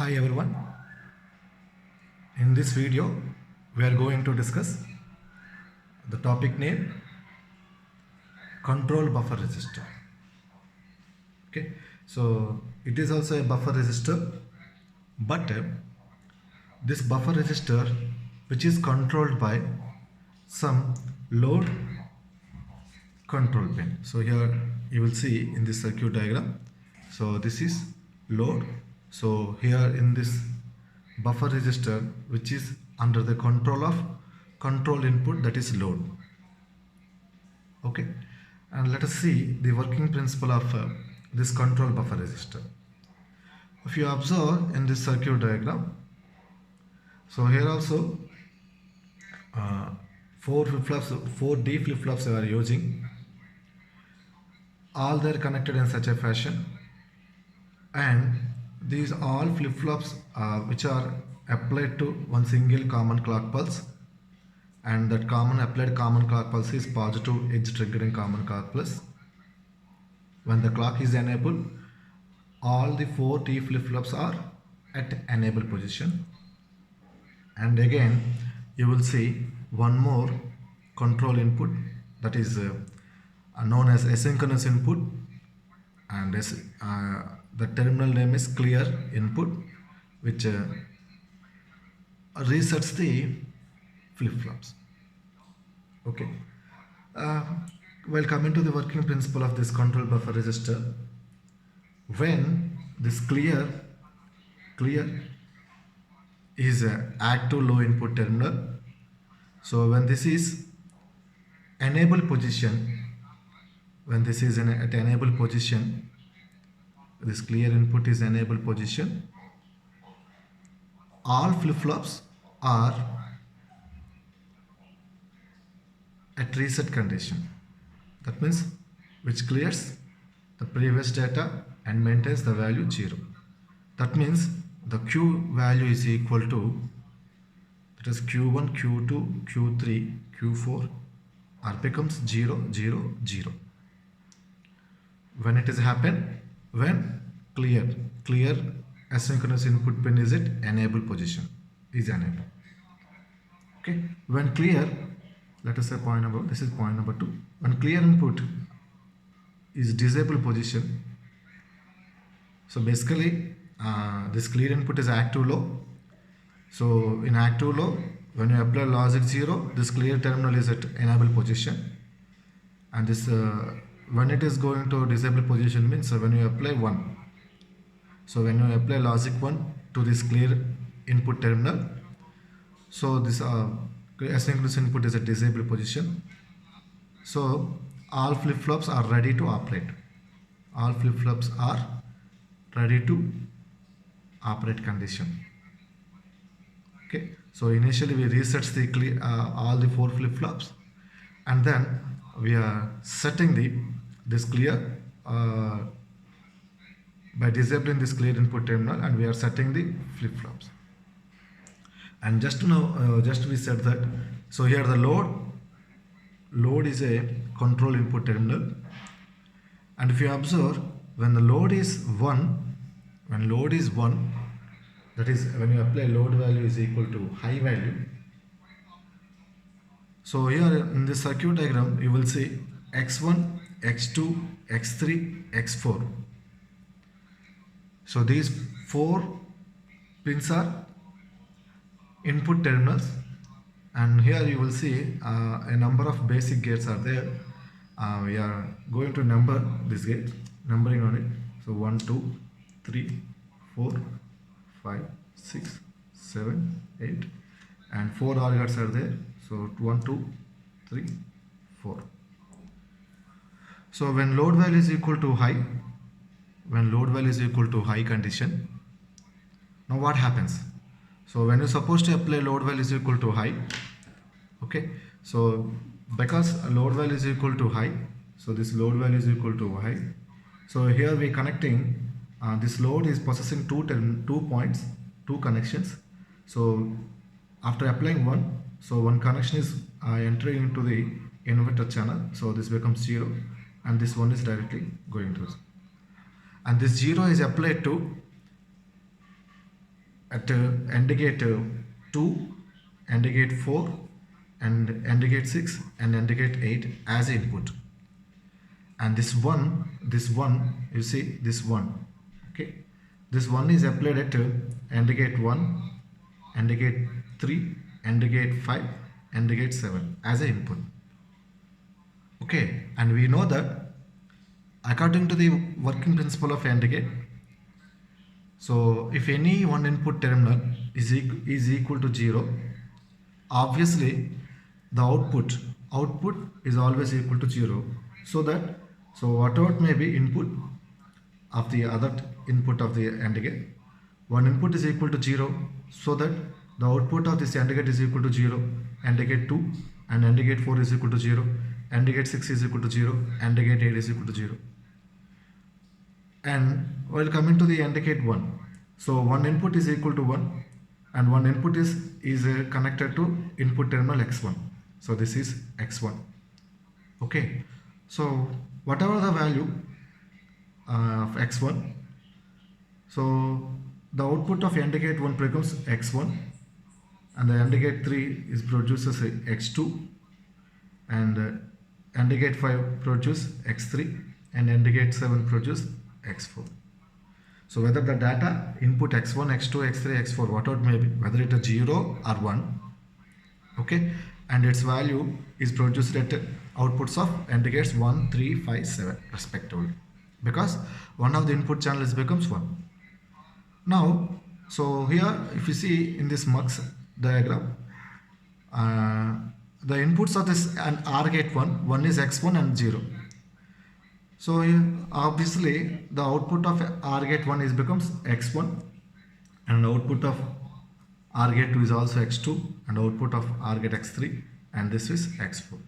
Hi everyone. In this video, we are going to discuss the topic name control buffer resistor. Okay, so it is also a buffer resistor, but this buffer resistor, which is controlled by some load control pin. So here you will see in this circuit diagram. So this is load. So here in this buffer resistor, which is under the control of control input, that is load. Okay, and let us see the working principle of this control buffer resistor. If you observe in this circuit diagram, so here also four flip-flops, 4D flip-flops we are using. All they are connected in such a fashion, and these all flip-flops which are applied to one single common clock pulse, and that applied common clock pulse is positive edge triggering common clock pulse. When the clock is enabled, all the 4 T flip-flops are at enable position, and again you will see one more control input, that is known as asynchronous input, and the terminal name is clear input, which resets the flip-flops. Okay, well, coming to the working principle of this control buffer resistor, when this clear is active low input terminal, so when this is enable position, when this is at enable position, this clear input is enable position, all flip-flops are at reset condition. That means which clears the previous data and maintains the value 0. That means the Q value is equal to, that is Q1, Q2, Q3, Q4 or becomes 0, 0, 0. When it is happen, when clear asynchronous input pin is at enable position, is enabled. Okay, when clear, let us say point number, this is point number 2. When clear input is disabled position, so basically this clear input is active low. So in active low, when you apply logic 0, this clear terminal is at enable position, and this when it is going to disable position means when you apply 1. So when you apply logic 1 to this clear input terminal, so this asynchronous input is at disable position. So all flip-flops are ready to operate. All flip-flops are ready to operate condition. Okay, so initially we reset the all the 4 flip-flops, and then we are setting this clear by disabling this clear input terminal, and we are setting the flip-flops. And just to know, just we said that, so here the load is a control input terminal, and if you observe, when the load is 1, that is when you apply load value is equal to high value. So here in this circuit diagram you will see X1, X2, X3, X4. So these 4 pins are input terminals, and here you will see a number of basic gates are there. We are going to number this gate, numbering on it. So 1, 2, 3, 4, 5, 6, 7, 8, and 4 OR gates are there. So 1, 2, 3, 4. So when load value is equal to high, condition, now what happens? So when you're supposed to apply load value is equal to high, okay, so because load value is equal to high, so this load value is equal to high. So here we connecting, this load is possessing 2 points, 2 connections. So after applying 1, so one connection is entering into the inverter channel, so this becomes 0, and this one is directly going to, and this 0 is applied to at AND gate 2, AND gate 4, and AND gate 6, and AND gate 8 as input. And this one, you see this one, okay, this one is applied at AND gate 1, AND gate 3, AND gate 5, AND gate 7 as an input. Okay, and we know that according to the working principle of AND gate, so if any one input terminal is equal to 0, obviously the output is always equal to 0, so whatever may be input of the other input of the AND gate, one input is equal to 0, so that the output of this AND gate is equal to 0, AND gate 2 and AND gate 4 is equal to 0, AND gate 6 is equal to 0, AND gate 8 is equal to 0. And while coming to the AND gate 1, so one input is equal to 1 and one input is connected to input terminal x1, so this is x1. Okay, so whatever the value of x1, so the output of AND gate 1 becomes x1, and the AND gate 3 is produces x2, and AND gate 5 produces x3, and AND gate 7 produces x4. So whether the data input x1, x2, x3, x4, whatever it may be, whether it is 0 or 1, okay, and its value is produced at outputs of AND gates 1, 3, 5, 7 respectively, because one of the input channels becomes 1. Now, so here if you see in this mux diagram, the inputs of this and OR gate 1 is x1 and 0. So here, obviously the output of OR gate 1 is becomes x1, and output of OR gate 2 is also x2, and output of OR gate x3, and this is x4.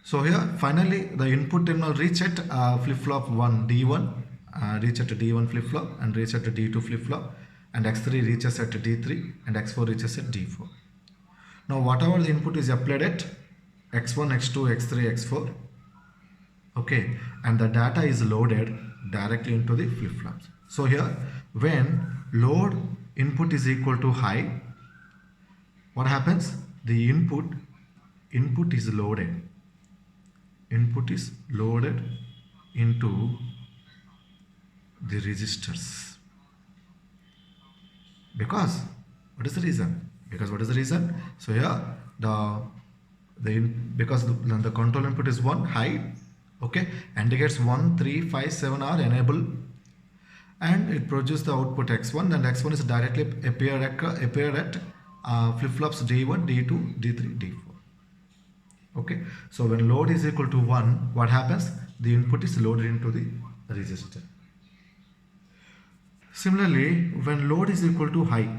So here finally the input terminal reach at flip-flop 1 D1, reach at D1 flip-flop, and reach at D2 flip-flop, and x3 reaches at D3, and x4 reaches at D4. Now whatever the input is applied at x1, x2, x3, x4, okay, and the data is loaded directly into the flip-flops. So here when load input is equal to high, what happens? The input is loaded into the registers. Because what is the reason? So here because the control input is 1 high, okay, and it gets 1, 3, 5, 7 are enabled, and it produces the output x1, and x1 is directly appeared at flip-flops D1, D2, D3, D4. Okay, so when load is equal to 1, what happens? The input is loaded into the register. Similarly, when load is equal to high,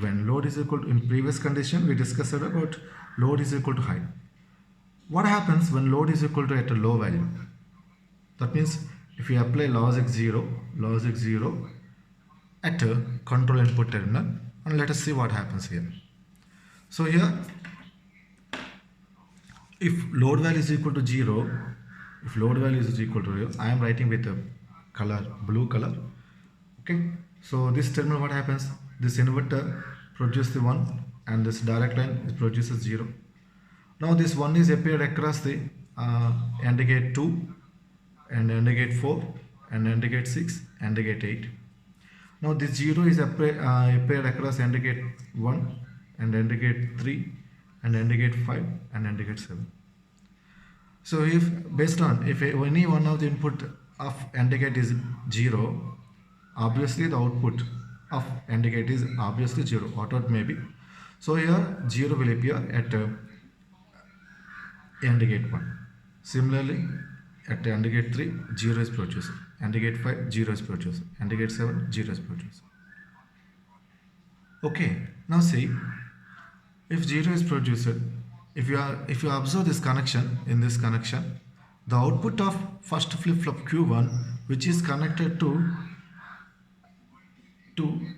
in previous condition we discussed about load is equal to high. What happens when load is equal to at a low value? That means if you apply logic 0 at a control input terminal, and let us see what happens here. So here, if load value is equal to 0, I am writing with a color, blue color. Okay, so this terminal, what happens? This inverter produces the 1, and this direct line produces 0. Now this 1 is appeared across the AND gate 2, and AND gate 4, and AND gate 6, AND gate 8. Now this 0 is appeared across AND gate 1, and AND gate 3, and AND gate 5, and AND gate 7. So if any one of the input of AND gate is 0, obviously the output of AND gate is obviously 0, whatever it may be. So here 0 will appear at AND gate 1. Similarly, at AND gate 3, 0 is produced. AND gate 5, 0 is produced. AND gate 7, 0 is produced. Okay, now see, if 0 is produced, if you observe this connection, the output of first flip-flop Q1, which is connected to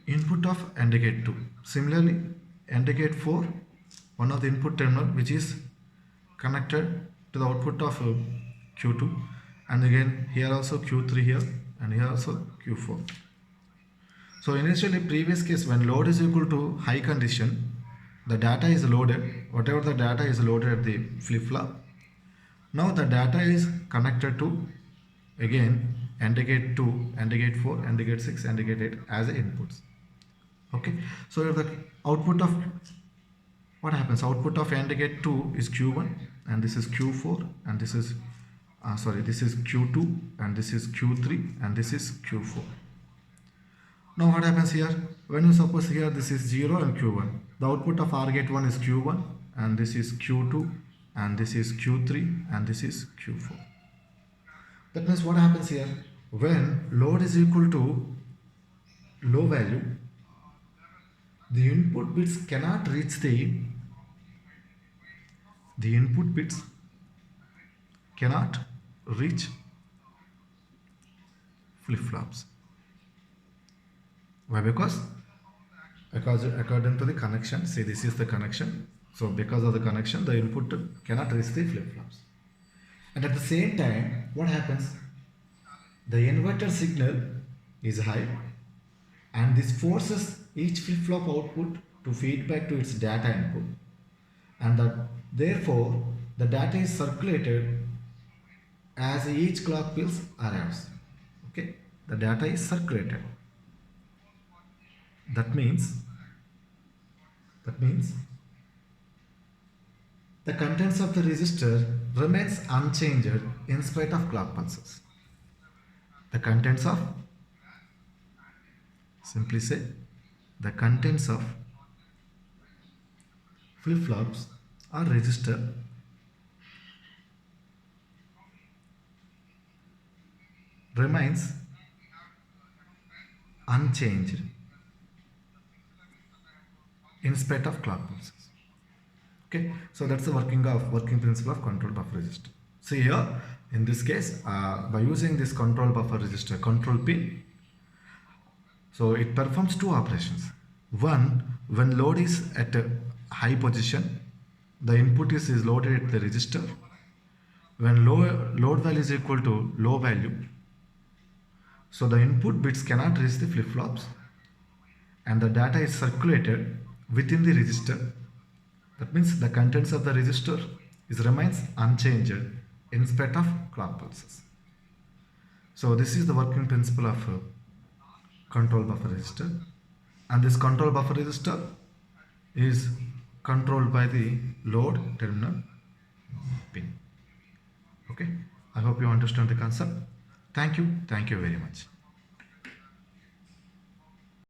input of AND gate 2. Similarly, AND gate 4, one of the input terminal which is connected to the output of Q2, and again here also Q3 here, and here also Q4. So initially previous case, when load is equal to high condition, the data is loaded, whatever the data is loaded at the flip-flop. Now the data is connected to again AND gate 2, AND gate 4, AND gate 6, AND gate 8 as inputs. Okay, so the output of what happens? Output of AND gate 2 is Q1, and this is Q4, and this is this is Q2, and this is Q3, and this is Q4. Now what happens here? When you suppose here this is 0 and Q1, the output of OR gate 1 is Q1, and this is Q2, and this is Q3, and this is Q4. That means what happens here? When load is equal to low value, the input bits cannot reach the input bits cannot reach flip-flops. Why? Because according to the connection, say this is the connection. So because of the connection, the input cannot reach the flip-flops. And at the same time, what happens? The inverter signal is high, and this forces each flip-flop output to feed back to its data input, and therefore the data is circulated as each clock pulse arrives. Okay, the data is circulated. That means the contents of the resistor remains unchanged in spite of clock pulses. The contents of, simply say, the contents of flip-flops or resistor remains unchanged in spite of clock pulses. Okay, so that's the working principle of control buffer resistor. See here, in this case, by using this control buffer resistor, control pin, so it performs two operations. One, when load is at a high position, the input is loaded at the resistor. When load value is equal to low value, so the input bits cannot reach the flip-flops, and the data is circulated within the resistor. That means the contents of the resistor remains unchanged in spite of clock pulses. So this is the working principle of control buffer resistor, and this control buffer resistor is controlled by the load terminal pin. Okay, I hope you understand the concept. Thank you very much.